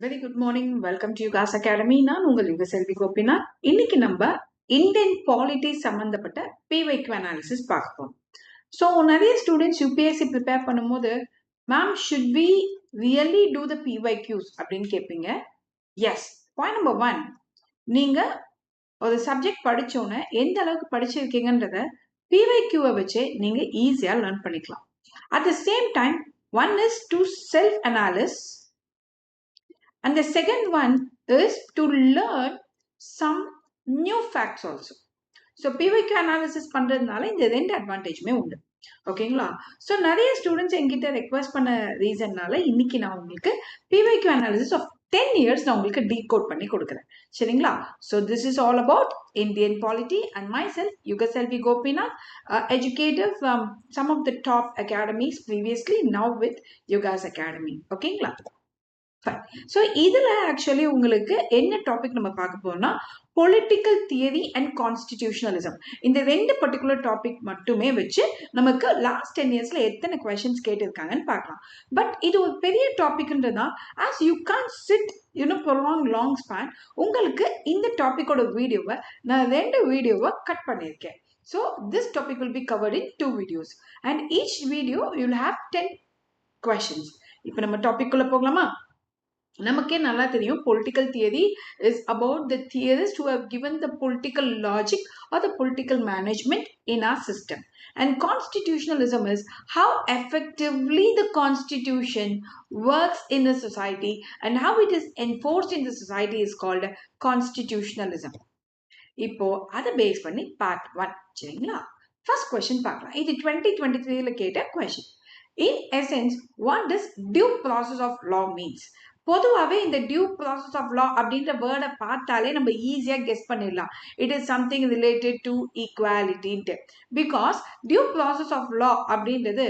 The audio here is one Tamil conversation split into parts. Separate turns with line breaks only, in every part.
Very good morning. Welcome to Yugas academy. நான் உங்கள் யுகசெல்வி கோபிநாத். இன்னைக்கு நம்ம இந்தியன் பாலிட்டி சம்பந்தப்பட்ட பிவைக்யூ அனாலிசிஸ் பார்ப்போம். ஸோ நிறைய ஸ்டூடெண்ட்ஸ் யூபிஎஸ்சி ப்ரிப்பேர் பண்ணும்போது ma'am should we really do the PYQs அப்படின்னு கேட்பீங்க. எஸ். பாயிண்ட் நம்பர் 1, நீங்க ஒரு சப்ஜெக்ட் படிச்சோன்னே எந்த அளவுக்கு படிச்சிருக்கீங்கன்றத பிவைக்யூவை வச்சு நீங்க ஈஸியா லேர்ன் பண்ணிக்கலாம். At the same time, one is to self அனாலிஸ். And the second one is to learn some new facts also. So PYQ analysis பண்றதுனால இந்த ரெண்டு அட்வான்டேஜ்மே உண்டு. ஓகேங்களா? ஸோ நிறைய ஸ்டூடெண்ட்ஸ் என்கிட்ட ரெக்வஸ்ட் பண்ண ரீசன்னால இன்னைக்கு நான் உங்களுக்கு PYQ analysis of 10 years நான் உங்களுக்கு டீகோட் பண்ணி கொடுக்குறேன். சரிங்களா? So this is all about Indian polity and myself, Yugaselvi Gopinath, educator from some of the top academies previously, now with Yugas Academy. ஓகேங்களா? ஸோ இதில் ஆக்சுவலி உங்களுக்கு என்ன டாபிக் நம்ம பார்க்க போறோம்னா பொலிட்டிக்கல் தியரி அண்ட் கான்ஸ்டிடியூஷனலிசம். இந்த ரெண்டு பர்டிகுலர் டாபிக் மட்டுமே வச்சு நமக்கு லாஸ்ட் 10 இயர்ஸ்ல எத்தனை கொஸ்டின்ஸ் கேட்டிருக்காங்கன்னு பார்க்கலாம். பட் இது ஒரு பெரிய டாபிக்ன்றதா as you consider prolong long span. உங்களுக்கு இந்த டாபிக்கோட வீடியோவை நான் 2 வீடியோவை கட் பண்ணியிருக்கேன். So this topic will be covered in 2 videos and each video you will have 10 questions. இப்போ நம்ம டாபிக் குள்ள போகலாமா? நமக்கே நல்லா தெரியும் political theory is about the theorists who have given the political logic or the political management in our system, and constitutionalism is how effectively the constitution works in the society and how it is enforced in the society is called constitutionalism. இப்போ அதை பேஸ் பண்ணி பார்ட் 1. சரிங்களா? ஃபர்ஸ்ட் கொஸ்டின் பார்க்கலாம். இது 2023ல கேட்ட question. In essence, what does due process of law means? பொதுவாகவே இந்த டியூ ப்ராசஸ் ஆஃப் லா அப்படின்ற வேர்டை பார்த்தாலே நம்ம ஈஸியாக கெஸ் பண்ணிடலாம். It is something related to ஈக்குவாலிட்டின்ட்டு. Because due process of law அப்படின்றது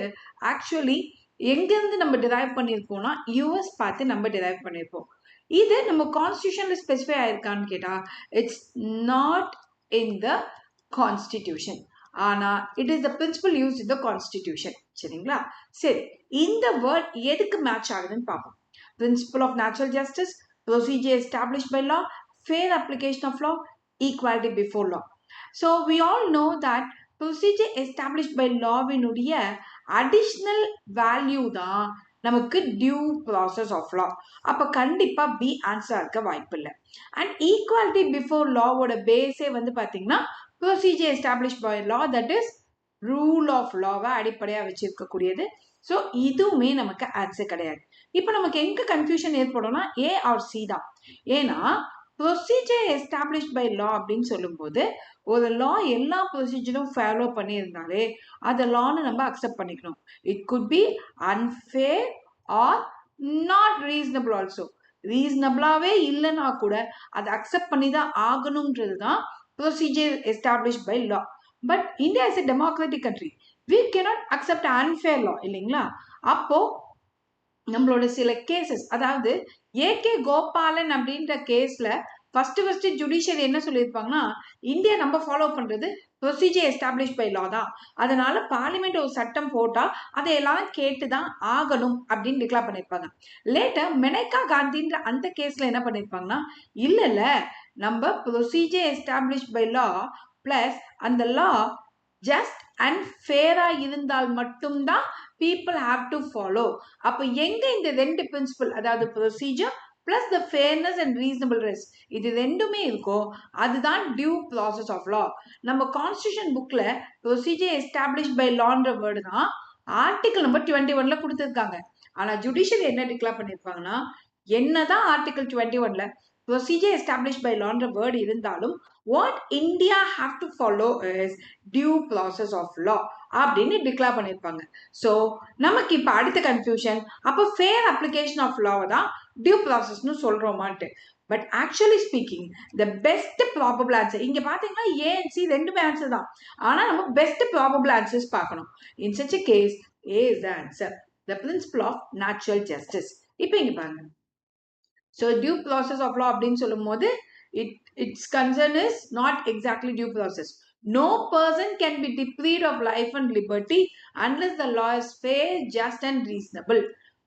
ஆக்சுவலி எங்கேருந்து நம்ம டிரைவ் பண்ணியிருப்போம்னா யூஎஸ் பார்த்து நம்ம டிரைவ் பண்ணியிருப்போம். இது நம்ம கான்ஸ்டியூஷன்ல ஸ்பெசிஃபை ஆயிருக்கான்னு கேட்டால் it's not in the constitution. ஆனா it is the principle use in the constitution. சரிங்களா? சரி, இந்த வேர்ட் எதுக்கு மேட்ச் ஆகுதுன்னு பார்ப்போம். Principle of natural justice, procedure established by law, fair application of law, equality before law. So we all know that procedure established by law வினுடைய additional value தான் நமக்கு due process of law. அப்ப கண்டிப்பா B ஆன்சர் இருக்க வாய்ப்பு இல்லை. அண்ட் ஈக்குவாலிட்டி பிஃபோர் லாவோட பேஸே வந்து பாத்தீங்கன்னா procedure established by law, that is rule of லாவை அடிப்படையாக வச்சிருக்கக்கூடியது. ஸோ இதுவுமே நமக்கு ஆன்சர் கிடையாது. இப்போ நமக்கு எங்க கன்ஃபியூஷன் ஏற்படும்னா ஏ ஆர் சி தான். ஏன்னா ப்ரொசீஜர் எஸ்டாப்ளிஷ்ட் பை லா அப்படின்னு சொல்லும்போது ஒரு லா எல்லா ப்ரொசீஜரும் ஃபாலோ பண்ணியிருந்தாலே அதை லான்னு நம்ம அக்செப்ட் பண்ணிக்கணும். It could be unfair or not reasonable also. ரீசனபிளாவே இல்லைன்னா கூட அதை அக்செப்ட் பண்ணி தான் ஆகணும்ன்றது தான் procedure established by law. But India is a democratic country. We cannot accept unfair law, இல்லைங்களா? அப்போ நம்மளோட சில கேசஸ், அதாவது ஏகே கோபாலன் அப்படின்ற கேஸ்ல ஃபர்ஸ்ட் ஜுடிஷியரி என்ன சொல்லியிருப்பாங்கன்னா இந்தியா நம்ம ஃபாலோ பண்றது ப்ரொசீஜர் எஸ்டாப்ளிஷ் பை லா தான், அதனால பார்லிமெண்ட் ஒரு சட்டம் போட்டா அதை எல்லாரும் கேட்டுதான் ஆகணும் அப்படின்னு டிக்ளேர் பண்ணியிருப்பாங்க. லேட்டர் மெனக்கா காந்தின்ற அந்த கேஸ்ல என்ன பண்ணியிருப்பாங்கன்னா இல்ல நம்ம procedure establish by law plus அந்த லா ஜஸ்ட் அண்ட் ஃபேரா இருந்தால் மட்டும்தான் பீப்புள் ஹாவ் டு ஃபாலோ. அப்போ எங்க இந்த ரெண்டு பிரின்சிபல், அதாவது procedure plus the fairness and reasonable rest, இது ரெண்டுமே இருக்கோ அதுதான் டியூ ப்ராசஸ் ஆஃப் லா. நம்ம கான்ஸ்டியூஷன் புக்ல ப்ரொசீஜர் எஸ்டாப்ளிஷ் பை லான்ற வேர்டு தான் ஆர்டிகல் நம்பர் 21ல கொடுத்துருக்காங்க. ஆனா ஜுடிஷியரி என்ன டிக்ளேர் பண்ணிருப்பாங்கன்னா என்னதான் ஆர்டிகல் 21ல ப்ரொசீஜர் எஸ்டாப்ளிஷ் பை லான்ற வேர்டு இருந்தாலும் what India have to follow is due process of law அப்படின்னு டிக்ளேர் பண்ணிருப்பாங்க. ஸோ நமக்கு இப்போ அடுத்த கன்ஃபியூஷன், அப்போ ஃபேர் அப்ளிகேஷன் ஆஃப் லா தான் டியூ ப்ராசஸ்னு சொல்றோமான்ட்டு. But actually speaking the best probable answer இங்க பாத்தீங்கன்னா ஏ அண்ட் சி ரெண்டுமே ஆன்சர் தான். ஆனா நம்ம பெஸ்ட் ப்ராபபிள் ஆன்சர்ஸ் பார்க்கணும். In such a case A is the answer, the principle of natural justice. இப்போ இங்க பாருங்க. So due process of law அப்படின்னு சொல்லும் போது its concern is not exactly due process. No person can be deprived of life and liberty unless the law is fair, just and reasonable.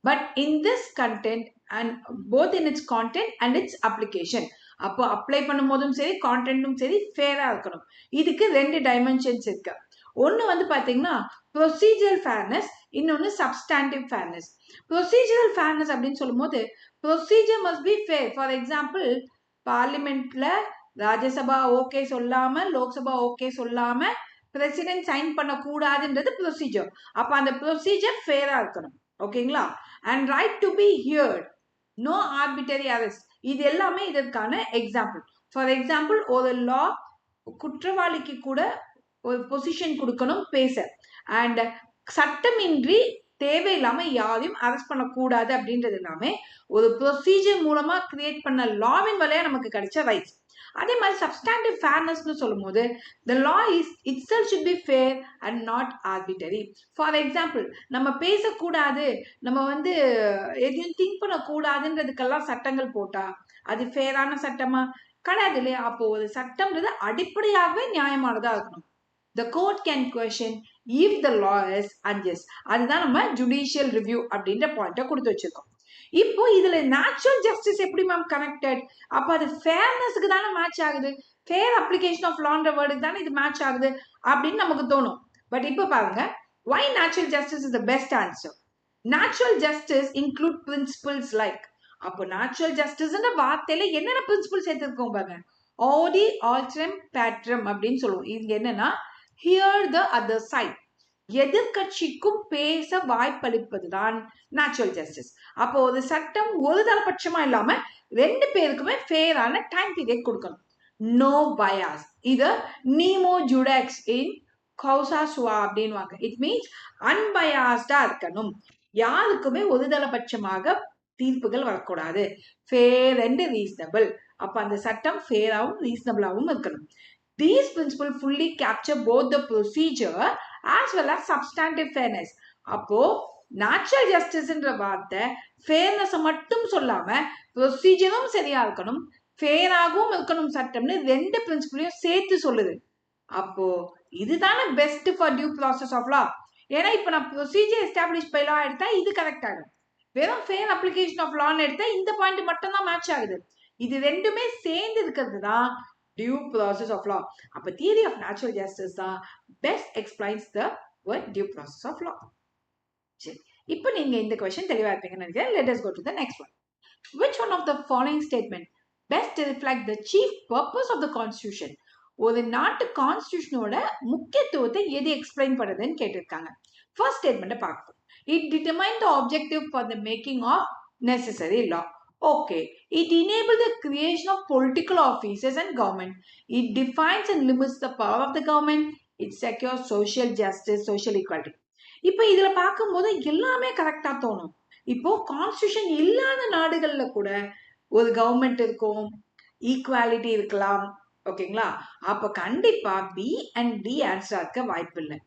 but in this content and both in its content and its application. அப்போ அப்ளை பண்ணும் போதும் சரி கான்டென்ட்டும் சரி ஃபேரா இருக்கணும். இதுக்கு 2 டைமென்ஷன்ஸ் இருக்கு. ஒன்று வந்து பார்த்தீங்கன்னா ப்ரொசீஜரல் ஃபேர்னஸ், இன்னொன்று சப்ஸ்டாண்டிவ் ஃபேர்னஸ். ப்ரொசீஜரல் ஃபேர்னஸ் அப்படின்னு சொல்லும் போது procedure must be fair. For example, பார்லிமெண்ட்ல ராஜ்யசபா ஓகே சொல்லாம லோக்சபா ஓகே சொல்லாம பிரசிடென்ட் சைன் பண்ணக்கூடாதுன்றது ப்ரொசீஜர். அப்ப அந்த ப்ரொசீஜர் ஃபேரா இருக்கணும். ஓகேங்களா? And right to be heard, no arbitrary arrest, இது எல்லாமே இதற்கான எக்ஸாம்பிள். ஃபார் எக்ஸாம்பிள், ஒரு லா குற்றவாளிக்கு கூட ஒரு பொசிஷன் கொடுக்கணும் பேச, அண்ட் சட்டமின்றி தேவையில்லாம யாரையும் அரெஸ்ட் பண்ணக்கூடாது அப்படின்றது எல்லாமே ஒரு ப்ரொசீஜர் மூலமா கிரியேட் பண்ண லாவின் வழியா நமக்கு கிடைச்ச ரைட்ஸ். அதே மாதிரி சப்ஸ்டாண்டிவ் ஃபேர்னஸ்னு சொல்லும் போது the law is itself should be fair and not arbitrary. For example, நம்ம பேசக்கூடாது, நம்ம வந்து எதையும் திங்க் பண்ணக்கூடாதுன்றதுக்கெல்லாம் சட்டங்கள் போட்டா அது ஃபேரான சட்டமா கிடையாது இல்லையா? அப்போ ஒரு சட்டம்ன்றது அடிப்படையாகவே நியாயமானதா இருக்கணும். The court can question if the law is unjust. அதுதான் நம்ம ஜுடிஷியல் ரிவ்யூ அப்படின்ற பாயிண்ட்டை கொடுத்து வச்சிருக்கோம். இப்போ இதுல நேச்சுரல் ஜஸ்டிஸ் எப்படி மேம் கனெக்டட்? அப்ப அது ஃபேர்னஸ்க்கு தானே மேட்ச் ஆகுது, ஃபேர் அப்ளிகேஷன் ஆஃப் லான்ற வேர்டுக்கு தானே இது மேட்ச் ஆகுது அப்படின்னு நமக்கு தோணும். பட் இப்போ பாருங்க, why natural justice is the best answer. Natural justice include principles like, அப்போ நேச்சுரல் ஜஸ்டிஸ்ன்ற வார்த்தையில என்னென்ன பிரின்சிபல் சேர்த்துருக்கோம் பாருங்க. ஆடி ஆல்ட்ரம் பேட்ரம் அப்படின்னு சொல்லுவோம். இது என்னன்னா ஹியர் த அதர் சைட், எதிர்கட்சிக்கும் பேச வாய்ப்பளிப்பதுதான் நேச்சுரல் ஜஸ்டிஸ். அப்போ ஒரு சட்டம் ஒரு தரபட்சமா இல்லாம 2 பேருக்குமே ஃபேரான டைம் பீரியட் கொடுக்கணும். நோ பயாஸ், இது நீமோ ஜுடெக்ஸ் இன் கௌசா சுவா அப்படின்வாங்க. இட் மீன்ஸ் அன்பயாஸ்டா இருக்கணும், யாருக்குமே ஒரு தரபட்சமாக தீர்ப்புகள் வரக்கூடாது. ஃபேர் அண்ட் ரீசனபிள், அப்ப அந்த சட்டம் ஃபேராகவும் ரீசனபிளாகவும் இருக்கணும். These principles fully capture both the procedure as well as substantive fairness. அப்போ நேச்சுரல் ஜஸ்டிஸ்ன்ற வார்த்தை ஃபேர்னஸ் மட்டும் சொல்லாம ப்ரொசீஜரும் சரியா இருக்கணும், ஃபேராகவும் இருக்கணும் சட்டம்னு 2 பிரின்சிபலையும் சேர்த்து சொல்லுது. அப்போ இதுதானே best for due process of law. ஏன்னா இப்போ நான் ப்ரொசீஜர் எஸ்டாப்ளிஷ் பை லா எடுத்தா இது கரெக்ட் ஆகும், வெறும் ஃபேர் அப்ளிகேஷன் ஆஃப் லான்னு எடுத்தா இந்த பாயிண்ட் மட்டும் தான் மேட்ச் ஆகுது. இது ரெண்டுமே சேர்ந்து இருக்கிறது தான் due process of law. அப்ப theory of natural justice தான் best explains the word due process of law. சரி, இப்போ நீங்க இந்த क्वेश्चन தெளிவா இருப்பீங்கன்னு நினைக்கிறேன். Let us go to the next one. Which one of the following statement best reflect the chief purpose of the constitution? ஒரு நாட்டு கான்ஸ்டிடியூஷனோட முக்கியத்துவத்தை எது எக்ஸ்பிளைன் பண்ணுதுன்னு கேட்டிருக்காங்க. ஃபர்ஸ்ட் ஸ்டேட்மெண்ட்டை பார்ப்போம். It determined the objective for the making of necessary law. Okay, it enables the creation of political offices and government. It defines and limits the power of the government. It secures social justice, social equality. இப்போ இதுல பார்க்கும்போது எல்லாமே கரெக்டா தோணும். இப்போ கான்ஸ்டிடியூஷன் இல்லாத நாடுகள்ல கூட ஒரு கவர்மெண்ட் இருக்கும், ஈக்குவாலிட்டி இருக்கலாம். ஓகேங்களா? அப்ப கண்டிப்பா பி அண்ட் டி ஆன்சரா இருக்க வாய்ப்பு இல்லை.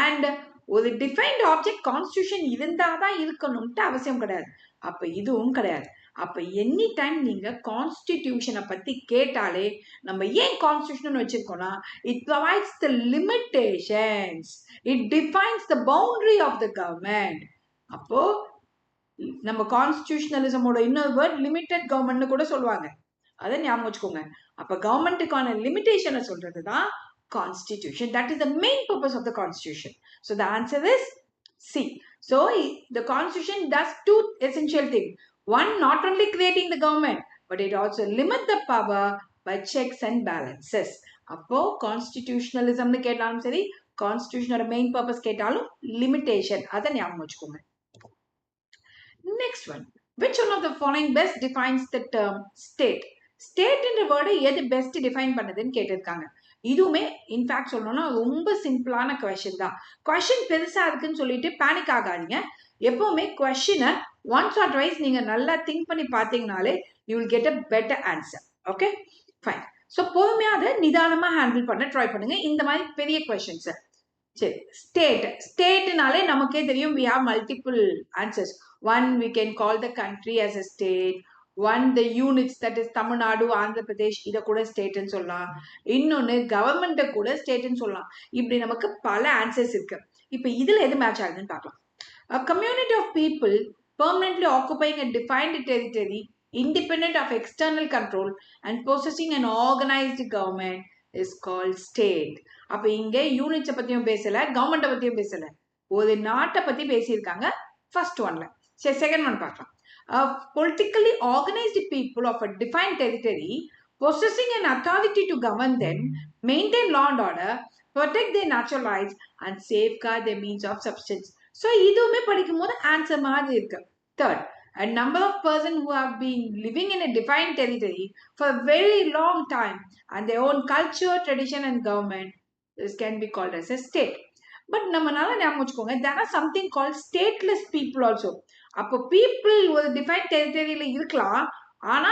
அண்ட் ஒரு டிஃபைன்ட் ஆப்ஜெக்ட் கான்ஸ்டிடியூஷன் இருந்தாதான் இருக்கணும்ட்டு அவசியம் கிடையாது. அப்ப இதுவும் கிடையாது. அப்ப எனி டைம் நீங்க கான்ஸ்டிடியூஷனை பத்தி கேட்டாலே நம்ம ஏன் கான்ஸ்டிடியூஷன் வச்சிருக்கோம்னா, it provides the limitations, it defines the boundary of the government. அப்போ நம்ம கான்ஸ்டிடியூஷனலிசமோட இன்னொரு வேர்ட் லிமிட்டட் கவர்மெண்ட்னு கூட சொல்லுவாங்க, அதை ஞாபகம் வச்சுக்கோங்க. அப்ப கவர்மெண்ட்டுக்கான லிமிட்டேஷனை சொல்றது தான் constitution. That is the main purpose of the constitution. So the answer is C. So the constitution does 2 essential things. One, not only creating the government, but it also limit the power by checks and balances. அப்போ constitutionalism னு கேட்டாலும் சரி, constitutionோட main purpose கேட்டாலும் limitation, அதை ஞாபகம் வச்சுக்கோங்க. Next one. Which one of the following best defines the term state? State என்ற வேர்டை எது பெஸ்ட் டிஃபைன் பண்ணுதுன்னு கேட்டிருக்காங்க. இதுவுமே இன்ஃபேக்ட் சொல்லணும்னா ரொம்ப சிம்பிளான கொஸ்டின் தான். கொஸ்டின் பெருசா இருக்குன்னு சொல்லிட்டு பேனிக் ஆகாதீங்க. எப்பவுமே கொஸ்டினை ஒன்ஸ் ஆர் ட்வைஸ் நீங்க நல்லா திங்க் பண்ணி பார்த்தீங்கனாலே you will get a better answer. Okay, fine. So பொறுமையா அதை நிதானமா ஹேண்டில் பண்ண ட்ரை பண்ணுங்க இந்த மாதிரி பெரிய கொஸ்டின்ஸ். சரி, ஸ்டேட்னாலே நமக்கே தெரியும், we have multiple answers. One, we can call the country as a state. One, the units, that is Tamil Nadu, Andhra Pradesh, இதை கூட ஸ்டேட்னு சொல்லலாம். இன்னொன்று கவர்மெண்ட்டை கூட ஸ்டேட்னு சொல்லலாம். இப்படி நமக்கு பல ஆன்சர்ஸ் இருக்கு. இப்போ இதுல எது மேட்ச் ஆகுதுன்னு பார்க்கலாம். A community of people permanently occupying a defined territory independent of external control and possessing an organized government is called state. அப்ப இங்க யூனிட்ஸை பத்தியும் பேசல, கவர்மெண்ட்டை பத்தியும் பேசல, ஒரு நாட்டை பத்தி பேசியிருக்காங்க ஃபர்ஸ்ட் ஒன்ல. சரி, செகண்ட் ஒன் பார்க்கலாம். Politically organized people of a defined territory possessing an authority to govern them, maintain law and order, protect their natural rights and safeguard their means of subsistence. So இதுவுமே படிக்கும் போது ஆன்சர் மாதிரி இருக்கு. Third, a number of persons who have been living in a defined territory for a very long time and their own culture, tradition and government, this can be called as a state. But நம்மனால ஞாபகம் வச்சுக்கோங்க, there are something called stateless people also. அப்போ people ஒரு டிஃபைன் டெரிட்டரியில இருக்கலாம், ஆனா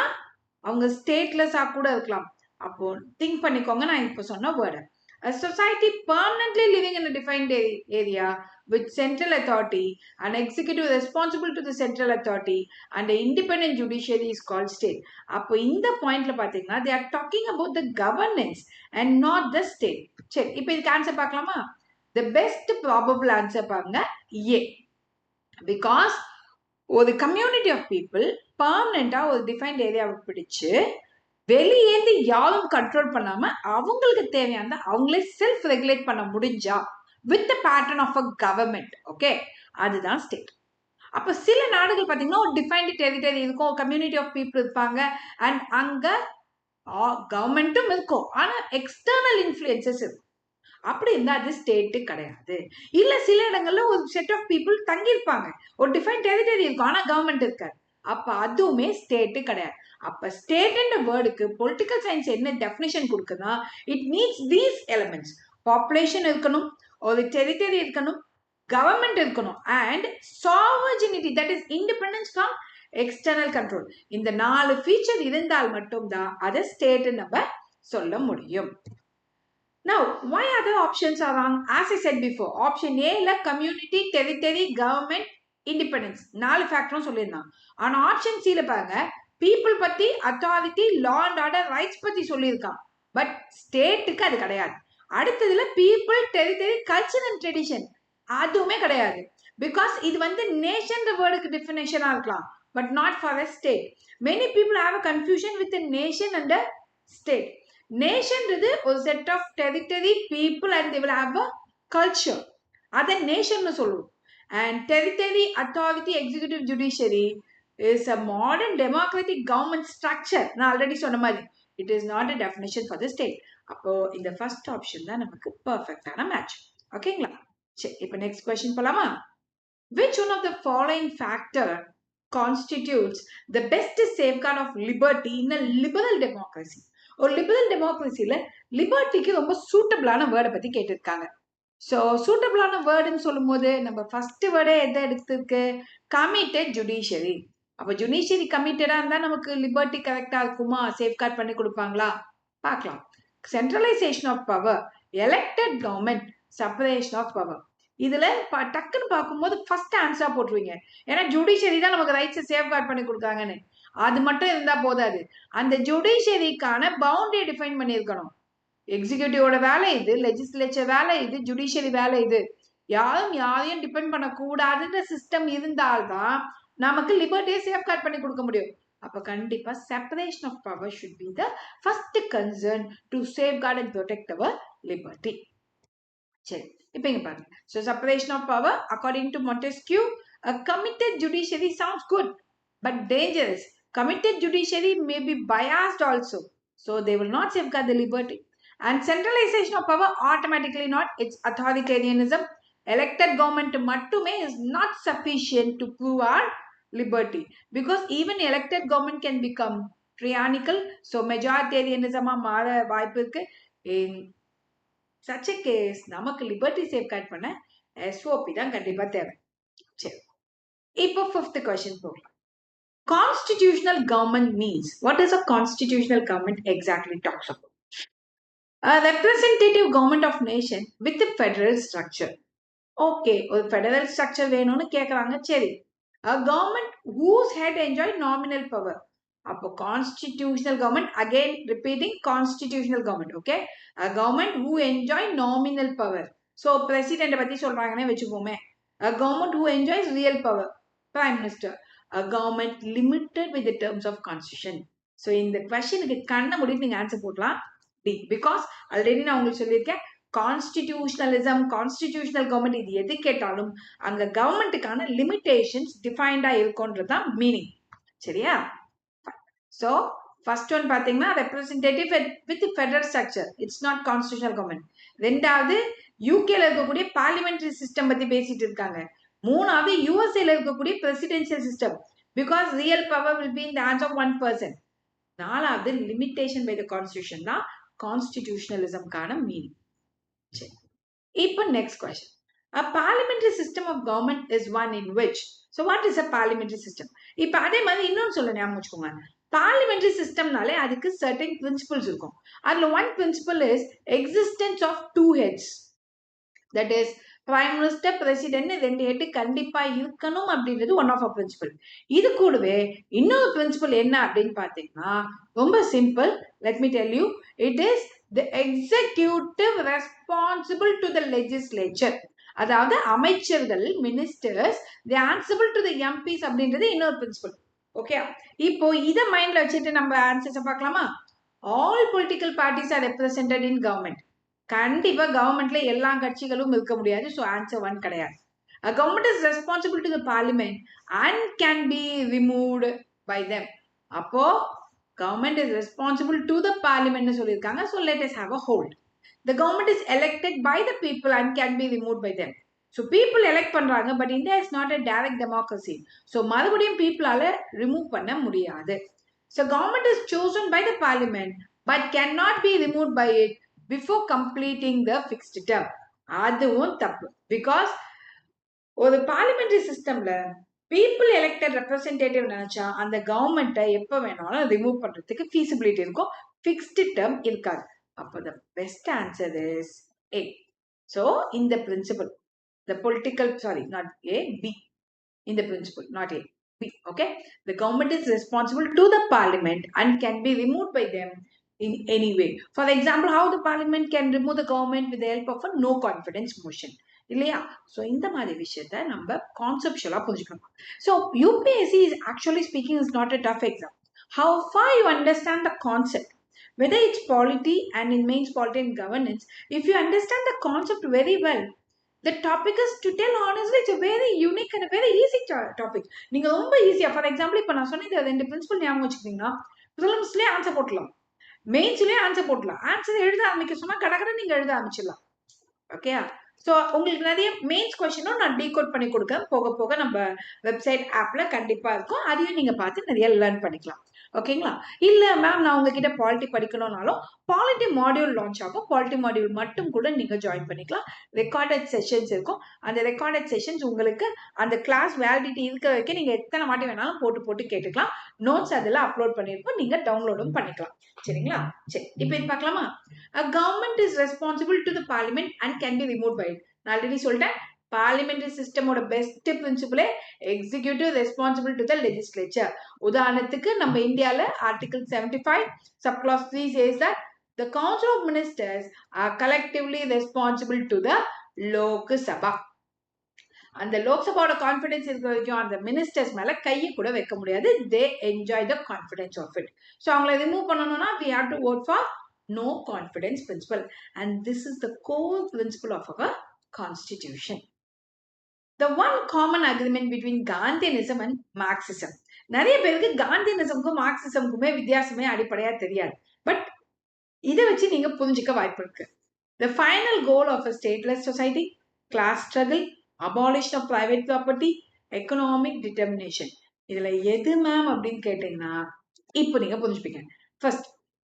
அவங்க ஸ்டேட்லெஸ்ஸா கூட இருக்கலாம். அப்போ திங்க் பண்ணிக்கோங்க நான் இப்ப சொன்ன word. A society permanently living in a defined area with central authority and executive responsible to the central authority and the independent judiciary is called state. அப்போ இந்த பாயிண்ட்ல பாத்தீங்கன்னா they are talking about the governance and not the state. சரி, இப்போ இதுக்கு ஆன்சர் பார்க்கலாமா? The best probable answer பாருங்க A. Because ஒரு கம்யூனிட்டி ஆஃப் பீப்புள் பர்மனண்டா ஒரு டிஃபைன்ட் ஏரியாவை பிடிச்சு வெளியேந்து யாரும் கண்ட்ரோல் பண்ணாம அவங்களுக்கு தேவையான அவங்களே செல்ஃப் ரெகுலேட் பண்ண முடிஞ்சா with pattern of a government, okay, அதுதான் ஸ்டேட். அப்ப சில நாடுகள் பாத்தீங்கன்னா ஒரு டிஃபைன்டு டெரிட்டரி இருக்கும், கம்யூனிட்டி ஆஃப் பீப்புள் இருப்பாங்க, அண்ட் அங்க கவர்மெண்ட்டும் இருக்கும், ஆனா எக்ஸ்டர்னல் இன்ஃபுளுசஸ் இருக்கும். அப்படி இருந்தா அது ஸ்டேட்டு கிடையாது. இல்ல சில இடங்கள்ல ஒரு செட் ஆஃப் பீப்புள் தங்கியிருப்பாங்க, ஒரு டிஃபைன் டெரிட்டரி இருக்கும், ஆனா கவர்மெண்ட் இருக்காது, அப்ப அதுவுமே ஸ்டேட்டு கிடையாது. அப்ப ஸ்டேட் என்ற வேர்டுக்கு பொலிட்டிக்கல் சயின்ஸ் என்ன டெஃபினிஷன் கொடுக்குன்னா, it needs these elements. Population இருக்கணும், ஒரு டெரிட்டரி இருக்கணும், கவர்மெண்ட் இருக்கணும், and sovereignty, that is independence from external control. இந்த 4 ஃபீச்சர் இருந்தால் மட்டும்தான் அதை ஸ்டேட் நம்ம சொல்ல முடியும். Now, why other options are wrong? As I said before, option A la community, territory, government, independence 4 ஃபேக்டரும் சொல்லியிருந்தான். ஆனா ஆப்ஷன் C ல பாருங்க, people பத்தி, authority, law and order, rights பத்தி சொல்லியிருக்கான். பட் ஸ்டேட்டுக்கு அது கிடையாது. அடுத்ததுல people, territory, culture and tradition அதுவுமே கிடையாது. பிகாஸ் இது வந்து நேஷன் வேர்டுக்கு டெஃபினேஷனா இருக்கலாம், but not for a state. Many people have a confusion with nation and state. நேஷன்றது ஒரு set of territory, people and they will have a culture, அதை நேஷன் சொல்லுவோம். And territory, authority, executive, judiciary is a modern democratic government structure. நான் ஆல்ரெடி சொன்ன மாதிரி it is not a definition for the state. அப்போ இந்த ஃபர்ஸ்ட் ஆப்ஷன் தான் நமக்கு பர்ஃபெக்டான மேட்ச். ஓகேங்களா? சரி, இப்போ நெக்ஸ்ட் கொஸ்டின் போலாமா? Which one of the following factor constitutes the best safeguard of liberty in a liberal democracy? ஒரு லிபரல் டெமோக்ரஸியில லிபர்ட்டிக்கு ரொம்ப சூட்டபிளான வேர்டை பத்தி கேட்டிருக்காங்க. ஸோ சூட்டபிளான வேர்டுன்னு சொல்லும் போது நம்ம ஃபர்ஸ்ட் வேர்டே எதை எடுத்திருக்கு? Committed judiciary. அப்போ ஜுடிஷியரி கமிட்டடா இருந்தா நமக்கு லிபர்ட்டி கரெக்டா இருக்குமா? சேஃப்கார்ட் பண்ணி கொடுப்பாங்களா? பார்க்கலாம். Centralisation of power, elected government, separation of power. இதுல டக்குன்னு பார்க்கும்போது ஃபர்ஸ்ட் ஆன்சரா போட்டுருவீங்க, ஏன்னா ஜுடிஷியரி தான் நமக்கு ரைட்ஸை சேஃப்கார்ட் பண்ணி கொடுக்காங்கன்னு. அது மட்டும் இருந்தா போதாது, அந்த ஜுடிஷியரிக்கான பவுண்டரி டிஃபைன் பண்ணியிருக்கணும். எக்ஸிக்யூட்டிவோட வேலை இது, லெஜிஸ்லேச்சர் வேலை இது, ஜுடிஷியரி வேலை இது. யாரும் யாரையும் டிபெண்ட் பண்ணக்கூடாதுன்ற சிஸ்டம் இருந்தால்தான் நமக்கு லிபர்ட்டியை சேஃப்கார்ட் பண்ணி கொடுக்க முடியும். அப்ப கண்டிப்பா separation of power should be the first concern to safeguard and protect our liberty. சரி, இப்போ இங்க பாருங்க. So separation of power according to Montesquieu, a committed judiciary sounds good but dangerous. Committed judiciary may be biased also, so they will not safeguard the liberty. And centralization of power automatically not, it's authoritarianism. Elected government mattume is not sufficient to prove our liberty, because even elected government can become tyrannical, so majoritarianism மாற வாய்ப்பு இருக்கு. In such a case நமக்கு லிபர்ட்டி சேஃப்கார்ட் பண்ண SOP தான் கண்டிப்பா தேவை. சரி, இப்போ 5th கொஸ்டின் போகலாம். Constitutional government means, what is a constitutional government exactly talks about? A representative government of nation with a federal structure. Okay, ஒரு federal structure வேணும்னு கேக்குறாங்க. சரி, a government whose head enjoy nominal power. அப்போ constitutional government, again repeating, constitutional government, okay, a government who enjoy nominal power. So president பத்தி சொல்றாங்கன்னு வெச்சுப்போமே, a government who enjoys real power. Prime Minister. A government limited with the terms of constitution. So இந்த கொஸ்டினுக்கு கண்ணை மூடிட்டு நீங்க ஆன்சர் போடலாம் டி. பிகாஸ் ஆல்ரெடி நான் உங்களுக்கு சொல்லியிருக்கேன், கான்ஸ்டிடியூஷனலிசம், கான்ஸ்டிடியூஷனல் கவர்மெண்ட், இது எது கேட்டாலும் அங்க கவர்மெண்ட்டுக்கான லிமிடேஷன்ஸ் டிஃபைன்டா இருக்கும்ன்றதுதான் மீனிங். சரியா? ஸோ ஃபர்ஸ்ட் ஒன் பார்த்தீங்கன்னா representative with federal structure, it's not constitutional government. ரெண்டாவது யூகேல இருக்கக்கூடிய பார்லிமெண்டரி சிஸ்டம் பத்தி பேசிட்டு இருக்காங்க. மூணாவது யூஎஸ்ஏல இருக்கக்கூடிய presidential system, because real power will be in the hands of one person. நாலாவது லிமிட்டேஷன் பை த கான்ஸ்டிடியூஷன் தான் கான்ஸ்டிடியூஷனலிசம்கான மீனிங். சரி, இப்போ next question. A parliamentary system of government is one in which. So what is a parliamentary system? இப்போ அதே மாதிரி இன்னொன்னு சொல்ல ஞாபகம் வச்சுக்கோங்க. பார்லிமெண்டரி சிஸ்டம்னாலே அதுக்கு சர்டன் பிரின்சிபல்ஸ் இருக்கும். அதுல one principle is existence of two heads. That is prime minister, president, ரெண்டு ஹெட் கண்டிப்பா இருக்கணும் அப்படின்றது ஒன் ஆஃப் அ பிரின்சிபல். இது கூடவே இன்னொரு பிரின்சிபல் என்ன அப்படின்னு பாத்தீங்கன்னா ரொம்ப simple. Let me tell you, it is the executive responsible to the legislature. அதாவது அமைச்சர்கள், ministers, the answerable to the MPs அப்படின்றது இன்னொரு பிரின்சிபல். ஓகே, இப்போ இதை மைண்ட்ல வச்சுட்டு நம்ம ஆன்சர்ஸை பார்க்கலாமா? All political parties R represented இன் கவர்மெண்ட். கண்டிப்பா கவர்மெண்ட்ல எல்லா கட்சிகளும் இருக்க முடியாது. ஸோ ஆன்சர் ஒன் கிடையாது. A government is responsible to the parliament and can be removed by them. அப்போ government is responsible to the parliament னு சொல்லியிருக்காங்க. So let us have a hold. The government is elected by the people and can be removed by them. So people elect பண்றாங்க, but India is not a direct democracy. So மறுபடியும் peopleால remove பண்ண முடியாது. So government is chosen by the parliament but cannot be removed by it before completing the fixed term. அதுவும் தப்பு. பிகாஸ் ஒரு பார்லிமெண்டரி சிஸ்டம்ல பீப்புள் எலெக்டட் ரெப்ரசன்டேட்டிவ் நினைச்சா அந்த கவர்மெண்ட்டை எப்ப வேணாலும் ரிமூவ் பண்றதுக்கு ஃபீசிபிலிட்டி இருக்கும், ஃபிக்ஸ்டு டேர்ம் இருக்காது. அப்போ the best answer is A. So in the principle, the political, sorry, not A, B. In the principle, not A, B. Okay, the government is responsible to the parliament and can be removed by them in any way. For example, how the parliament can remove the government with the help of a no confidence motion. இல்லையா? ஸோ இந்த மாதிரி விஷயத்த நம்ம கான்செப்டுவலா புரிஞ்சுக்கணும். So UPSC is actually speaking is not a tough exam. How far you understand the concept, whether it's polity and in mains polity and governance, if you understand the concept very well, the topic is, to tell honestly, it's a very unique and a very easy topic. நீங்க ரொம்ப ஈஸியா, ஃபார் எக்ஸாம்பிள் இப்போ நான் சொன்ன ரெண்டு பிரின்சிபல் ஞாபகம் வச்சுக்கிட்டீங்கன்னா ப்ரிலிம்ஸ்லயே ஆன்சர் போட்டலாம், மெயின்ஸ்லயே ஆன்சர் போட்டலாம். ஆன்சர் எழுத ஆரம்பிக்க சொன்னா கடற்கரை நீங்க எழுத ஆரம்பிச்சிடலாம். ஓகே, ஸோ உங்களுக்கு நிறைய மெயின்ஸ் கொஸ்டினும் நான் டீகோட் பண்ணி கொடுக்க போக போக நம்ம வெப்சைட் ஆப்ல கண்டிப்பா இருக்கும். அதையும் நீங்க பார்த்து நிறைய லேர்ன் பண்ணிக்கலாம். ஓகேங்களா? இல்ல மேம் நான் உங்ககிட்ட பாலிட்டி படிக்கணும்னாலும் பாலிட்டி மாடியூல் லான்ச் ஆகும். பாலிட்டி மாடியூல் மட்டும் கூட நீங்க ஜாயின் பண்ணிக்கலாம். ரெக்கார்டட் செஷன்ஸ் இருக்கும். அந்த ரெக்கார்டட் செஷன்ஸ் உங்களுக்கு அந்த கிளாஸ் வேலிடிட்டி இருக்க வரைக்கும் நீங்க எத்தனை வாட்டி வேணாலும் போட்டு கேட்டுக்கலாம். நோட்ஸ் அதில் அப்லோட் பண்ணிருப்போம், நீங்க டவுன்லோடும் பண்ணிக்கலாம். சரிங்களா? சரி, இப்போ இது பார்க்கலாமா? A government is responsible to the parliament and can be removed by it. நான் ஆல்ரெடி சொல்லிட்டேன், பார்லிமெண்டரி சிஸ்டமோட பெஸ்ட் பிரின்சிபிளே executive responsible to the legislature. உதாரணத்துக்கு நம்ம இந்தியால article 75 subclause 3 says that the council of ministers are collectively responsible to the Lok Sabha. அந்த லோக்சபாவோட கான்ஃபிடன்ஸ் இருக்கிற வரைக்கும் அந்த மினிஸ்டர்ஸ் மேல கையை கூட வைக்க முடியாது. They enjoy the confidence of it. So அவங்களை ரிமூவ் பண்ணணும்னா we have to vote for no confidence principle, and this is the core principle of our constitution. The one common agreement between Gandhianism and Marxism. நிறைய பேருக்கு காந்தியனிசம்க்கும் மார்க்சிசம்க்குமே வித்தியாசமே அடிப்படையா தெரியாது. பட் இதை வச்சு நீங்க புரிஞ்சுக்க வாய்ப்பு இருக்கு. The final goal of a stateless society, class struggle, abolition of private property, economic determination. இதுல எது மேம் அப்படின்னு கேட்டீங்கன்னா இப்போ நீங்க புரிஞ்சுப்பீங்க. First,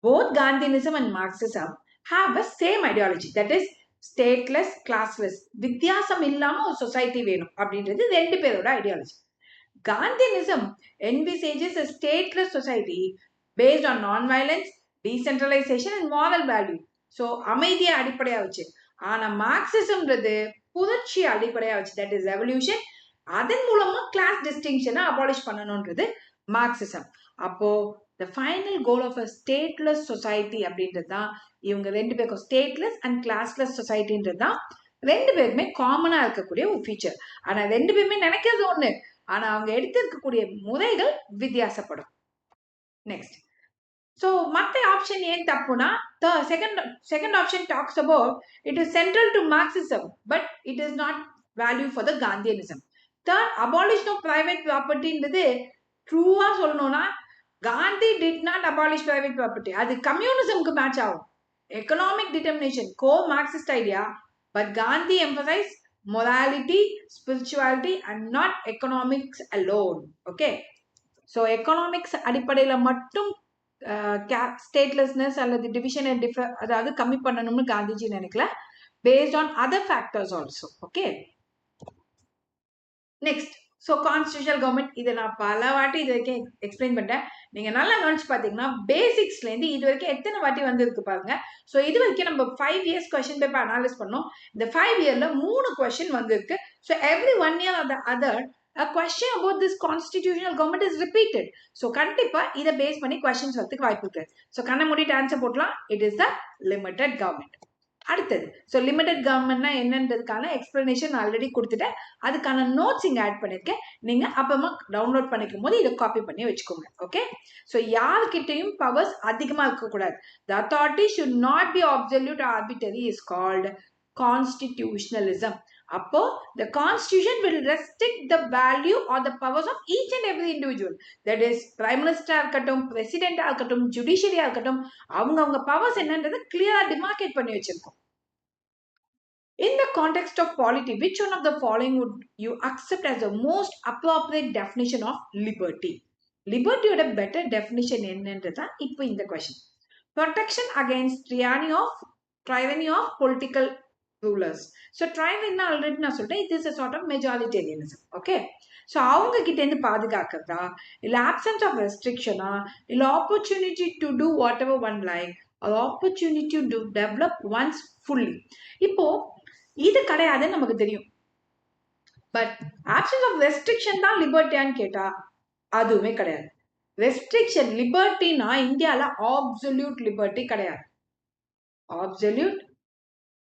both Gandhianism and Marxism have a same ideology, that is stateless, classless, வித்தியாசம் இல்லாம ஒரு சொசைட்டி வேணும் அப்படின்றது ரெண்டு பேரோட ideology. காந்தியனிசம் envisages a stateless society based on non-violence, decentralization and moral value. So அமைதியை அடிப்படையா வச்சு. ஆனா மார்க்சிசம்ன்றது புரட்சி அடிப்படையா வச்சு, தட் இஸ் ரெவல்யூஷன். அதன் மூலமா கிளாஸ் டிஸ்டிங்ஷனை அபாலிஷ் பண்ணணும்ன்றது மார்க்சிசம். அப்போ the final goal of a stateless society அப்படின்றது தான் இவங்க ரெண்டு பேருக்கும், ஸ்டேட்லெஸ் அண்ட் கிளாஸ்லெஸ் சொசைட்டின்றது தான் ரெண்டு பேருமே காமனா இருக்கக்கூடிய ஒரு ஃபீச்சர். ஆனா ரெண்டு பேருமே நினைக்கிறது ஒண்ணு, ஆனா அவங்க எடுத்திருக்கக்கூடிய முறைகள் வித்தியாசப்படும். நெக்ஸ்ட், so மத்த ஆப்ஷன் ஏன் தப்புனா, second option talks about it is central to Marxism but it is not value for the Gandhianism. Third, abolition of private property ன்றது ட்ரூவா சொல்லணும்னா Gandhi did not abolish private property. அது கம்யூனிசம்க்கு மேட்ச் ஆகும். Economic determination, core Marxist idea, but Gandhi emphasized morality, spirituality and not economics alone. Okay, so economics அடிப்படையில மட்டும் ஸ்டேட்லெஸ்னஸ் அல்லது டிவிஷன் அதாவது கம்மி பண்ணணும்னு காந்திஜி நினைக்கல, based on other factors also. Okay, next, so constitutional government, இதை நான் பல வாட்டி இது வரைக்கும் எக்ஸ்பிளைன் பண்ணிட்டேன். நீங்க நல்லா கவனிச்சு பாத்தீங்கன்னா பேசிக்ஸ்ல இருந்து இது வரைக்கும் எத்தனை வாட்டி வந்திருக்கு பாருங்க. ஸோ இது வரைக்கும் நம்ம 5 years கொஸ்டின் பேப்பர் அனாலிஸ் பண்ணோம். இந்த 5 yearல 3 கொஸ்டின் வந்திருக்கு. So every 1 year or the other a question about this constitutional government is repeated. So கண்டிப்பா இதை பேஸ் பண்ணி கொஸ்டின்ஸ் வரதுக்கு வாய்ப்பு இருக்கு. ஸோ கண்ணை மூடிட்டு ஆன்சர் போடலாம். It is the limited government. அடுத்தது, ஸோ லிமிடெட் கவர்மெண்ட்னா என்னன்றதுக்கான எக்ஸ்பிளனேஷன் ஆல்ரெடி கொடுத்துட்டேன். அதுக்கான நோட்ஸ் இங்கே ஆட் பண்ணியிருக்கேன். நீங்கள் அப்புறமா டவுன்லோட் பண்ணிக்கும் போது இதை காப்பி பண்ணி வச்சுக்கோங்க. ஓகே, ஸோ யார்கிட்டையும் பவர்ஸ் அதிகமாக இருக்கக்கூடாது. The authority should not be absolute arbitrary is called constitutionalism. அப்போ the constitution will restrict the value or the powers of each and every individual. That is, prime minister இருக்கட்டும், president இருக்கட்டும், judiciary இருக்கட்டும், அவங்க powers என்னன்றது clear demarcate பண்ணி வச்சிருக்கோம். In the context of polity, which one of the following would you accept as the most appropriate definition of liberty? Liberty ஓட better definition என்னன்றதா இப்போ இந்த question. Protection against tyranny of political rulers. So tyranny already நான் சொல்லிட்டேன், it is a sort of majoritarianism. Okay, so அவங்க கிட்ட இருந்து பாதுகாக்கிறதா, இல்ல absence of restriction, இல்ல opportunity to do whatever one like, or opportunity to develop once fully. இப்போ இது கிடையாதுன்னு நமக்கு தெரியும். பட் absence of restriction தான் லிபர்ட்டியான்னு கேட்டா அதுவுமே கிடையாது. ரெஸ்ட்ரிக்ஷன் லிபர்ட்டினா இந்தியால absolute liberty கிடையாது. absolute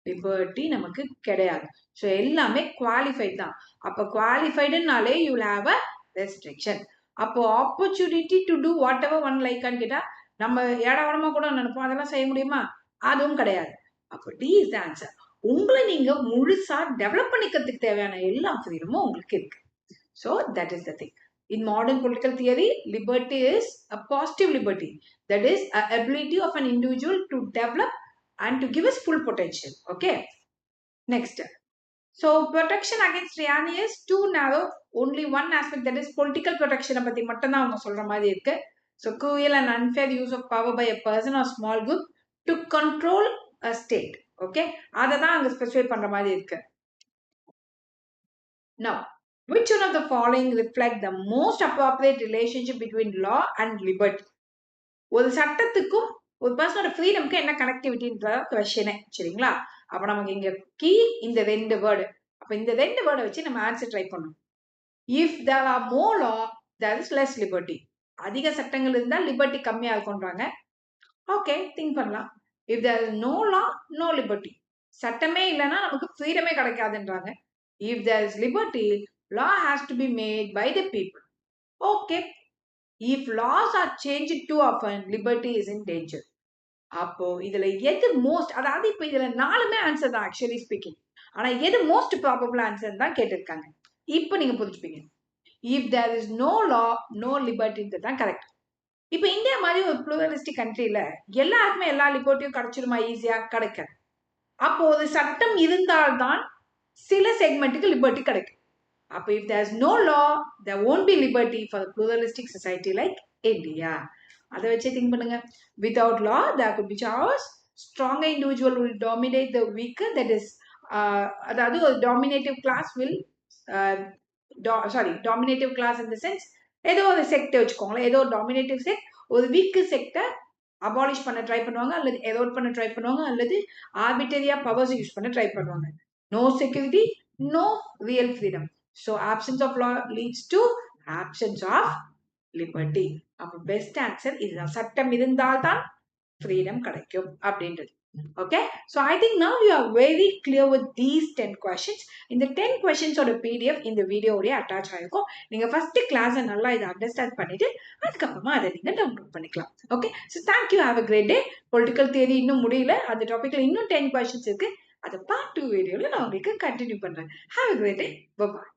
liberty நமக்கு கிடையாது. ஸோ எல்லாமே குவாலிஃபைட் தான். அப்போ குவாலிஃபைடுனாலே you will have a restriction. அப்போ opportunity to do whatever one லைக்கான்னு கேட்டால் நம்ம ஏடாவடமா கூட நினைப்போம், அதெல்லாம் செய்ய முடியுமா? அதுவும் கிடையாது. அப்போ டி இஸ் த ஆன்சர். உங்களை நீங்க முழுசா டெவலப் பண்ணிக்கிறதுக்கு தேவையான எல்லா ஃப்ரீடமும் உங்களுக்கு இருக்கு. So that is the thing. In modern political theory, liberty is a positive liberty. That is, a ability of an individual to develop and to give us full potential. Okay, next, so protection against tyranny is too narrow. Only one aspect, that is political protection பத்தி மட்டும் தான் அவங்க சொல்ற மாதிரி இருக்கு. So cruel and unfair use of power by a person or small group to control a state. Okay, அதை தான் அங்க ஸ்பெசிஃபை பண்ற மாதிரி இருக்கு. Now, which one of the following reflect the most appropriate relationship between law and liberty? ஒரு சட்டத்துக்கும் ஒரு பர்சனோட ஃப்ரீடம்க்கு என்ன கனெக்டிவிட்டின்ற கொஸ்டினே. சரிங்களா? அப்ப நமக்கு இங்க கீ இந்த 2 வேர்டு. அப்ப இந்த 2 வேர்டை வச்சு நம்ம ஆன்சர் ட்ரை பண்ணணும். If there are more law there is less liberty. அதிக சட்டங்கள் இருந்தால் லிபர்ட்டி கம்மியா இருக்கும்ன்றாங்க. ஓகே, திங்க் பண்ணலாம். If there is no law no liberty. சட்டமே இல்லைன்னா நமக்கு ஃப்ரீடமே கிடைக்காதுன்றாங்க. If there is liberty, law has to be made by the people. Okay, if laws are changed too often, liberty is in danger. அப்போ இதுல எது மோஸ்ட், அதாவது இப்போ இதுல 4மே ஆன்சர் தான் ஆக்சுவலி ஸ்பீக்கிங். ஆனா எது மோஸ்ட் ப்ராபபிள் ஆன்சர் தான் கேட்டிருக்காங்க. இப்போ நீங்க புரிஞ்சுப்பீங்க. If there is no law no லிபர்ட்டின்றது தான் கரெக்ட். இப்போ இந்தியா மாதிரி ஒரு ப்ளூரலிஸ்டிக் கண்ட்ரியில எல்லாருக்குமே எல்லா லிபர்ட்டியும் கிடைச்சிருமா? ஈஸியா கிடைக்காது. அப்போ ஒரு சட்டம் இருந்தால்தான் சில செக்மெண்ட்டுக்கு லிபர்ட்டி கிடைக்கும். அப்போ if there is no law, there won't be liberty for a pluralistic society like India. அதை வச்சே திங்க் பண்ணுங்க. Without law, there could be chaos. Stronger individual will dominate the weaker. That is, அதாவது ஒரு dominative class will, dominative class in the sense, ஏதோ ஒரு செக்ட் வச்சுக்கோங்களேன், ஏதோ ஒரு dominative sect ஒரு வீக் செக்டை அபாலிஷ் பண்ண ட்ரை பண்ணுவாங்க, அல்லது எரோட் பண்ண ட்ரை பண்ணுவாங்க, அல்லது ஆர்பிட்டரியா பவர்ஸ் யூஸ் பண்ண ட்ரை பண்ணுவாங்க. No security, no real freedom. So absence of law leads to absence of liberty. அப்ப பெஸ்ட் ஆன்சர் இதுதான். சட்டம் இருந்தால்தான் ஃப்ரீடம் கிடைக்கும் அப்படின்றது. Okay, so I think now you are very clear with these 10 questions. இந்த 10 questions ஓட PDF இந்த வீடியோவோடய அட்டாச் ஆயிருக்கும். நீங்க ஃபர்ஸ்ட் கிளாஸ் நல்லா இதை அண்டர்ஸ்டாண்ட் பண்ணிட்டு அதுக்கப்புறமா அதை நீங்க டவுன்லோட் பண்ணிக்கலாம். Okay, so thank you, have a great day. Political theory இன்னும் முடியல, அந்த டாபிக்ல இன்னும் 10 questions இருக்கு. அதை பார்ட் 2 வீடியோல நான் உங்களுக்கு கண்டினியூ பண்றேன். Have a great day. Bye bye.